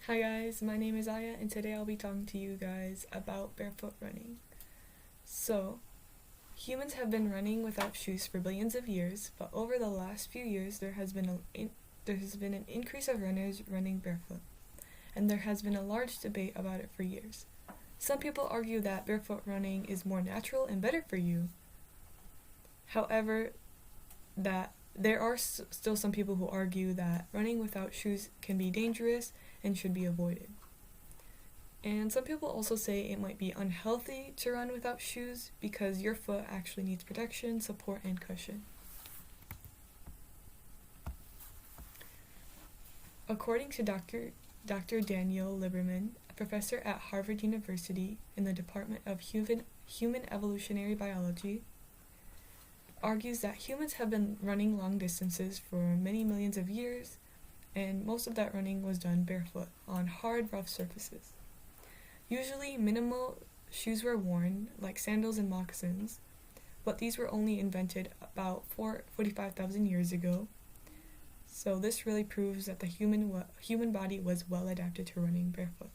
Hi guys, my name is Aya and today I'll be talking to you guys about barefoot running. So, humans have been running without shoes for billions of years, but over the last few years there has been an increase of runners running barefoot, and there has been a large debate about it for years. Some people argue that barefoot running is more natural and better for you. However, that there are still some people who argue that running without shoes can be dangerous and should be avoided. And some people also say it might be unhealthy to run without shoes because your foot actually needs protection, support, and cushion. According to Dr. Daniel Lieberman, a professor at Harvard University in the Department of Human Evolutionary Biology, argues that humans have been running long distances for many millions of years, and most of that running was done barefoot on hard, rough surfaces. Usually, minimal shoes were worn, like sandals and moccasins, but these were only invented about 45,000 years ago. So this really proves that the human body was well adapted to running barefoot.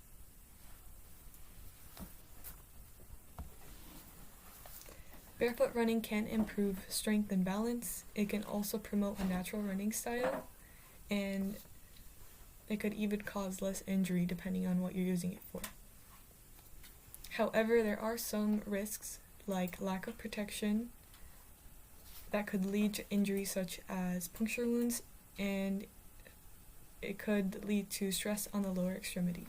Barefoot running can improve strength and balance. It can also promote a natural running style, and it could even cause less injury depending on what you're using it for. However, there are some risks, like lack of protection, that could lead to injuries such as puncture wounds, and it could lead to stress on the lower extremities.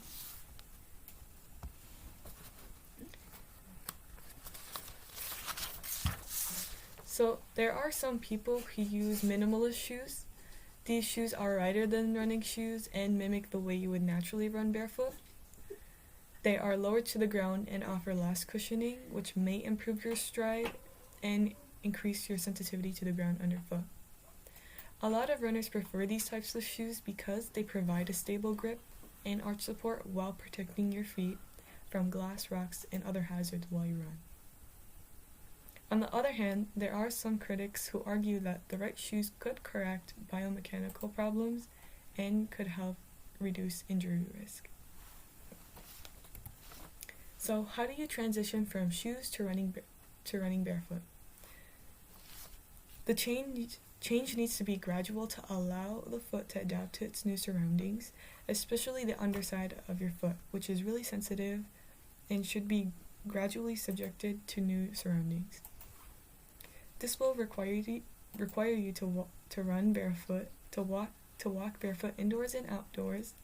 So there are some people who use minimalist shoes. These shoes are lighter than running shoes and mimic the way you would naturally run barefoot. They are lower to the ground and offer less cushioning, which may improve your stride and increase your sensitivity to the ground underfoot. A lot of runners prefer these types of shoes because they provide a stable grip and arch support while protecting your feet from glass, rocks, and other hazards while you run. On the other hand, there are some critics who argue that the right shoes could correct biomechanical problems and could help reduce injury risk. So, how do you transition from shoes to running barefoot? The change needs to be gradual to allow the foot to adapt to its new surroundings, especially the underside of your foot, which is really sensitive and should be gradually subjected to new surroundings. This will require you to run barefoot, to walk barefoot indoors and outdoors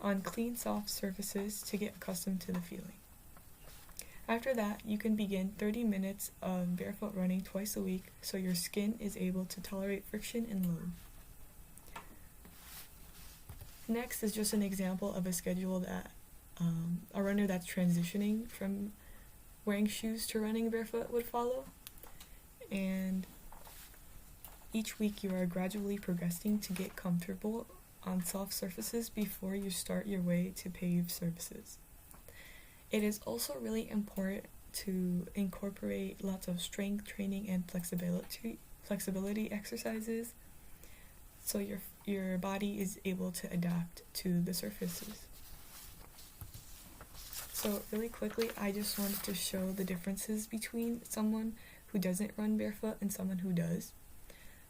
on clean, soft surfaces to get accustomed to the feeling. After that, you can begin 30 minutes of barefoot running twice a week so your skin is able to tolerate friction and load. Next is just an example of a schedule that a runner that's transitioning from wearing shoes to running barefoot would follow. And each week you are gradually progressing to get comfortable on soft surfaces before you start your way to paved surfaces. It is also really important to incorporate lots of strength training and flexibility exercises so your body is able to adapt to the surfaces. So really quickly, I just wanted to show the differences between someone who doesn't run barefoot and someone who does.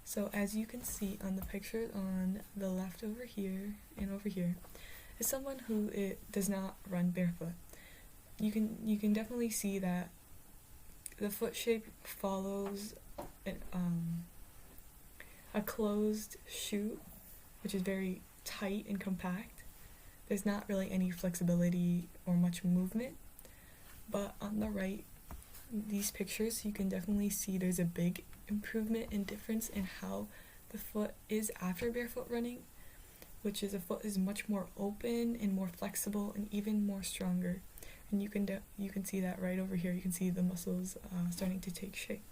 So as you can see on the picture on the left over here and over here is someone who does not run barefoot. You can definitely see that the foot shape follows a closed shoe, which is very tight and compact. There's not really any flexibility or much movement, but on the right, these pictures, you can definitely see there's a big improvement and difference in how the foot is after barefoot running, which is the foot is much more open and more flexible and even more stronger. And you can see that right over here. You can see the muscles starting to take shape.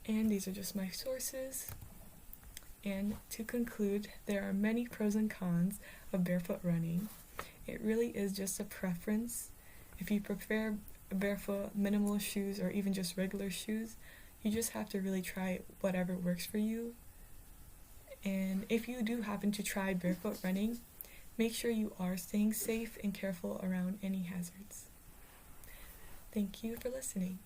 And these are just my sources. And to conclude, there are many pros and cons of barefoot running. It really is just a preference. If you prefer barefoot, minimal shoes, or even just regular shoes, you just have to really try whatever works for you. And if you do happen to try barefoot running, make sure you are staying safe and careful around any hazards. Thank you for listening.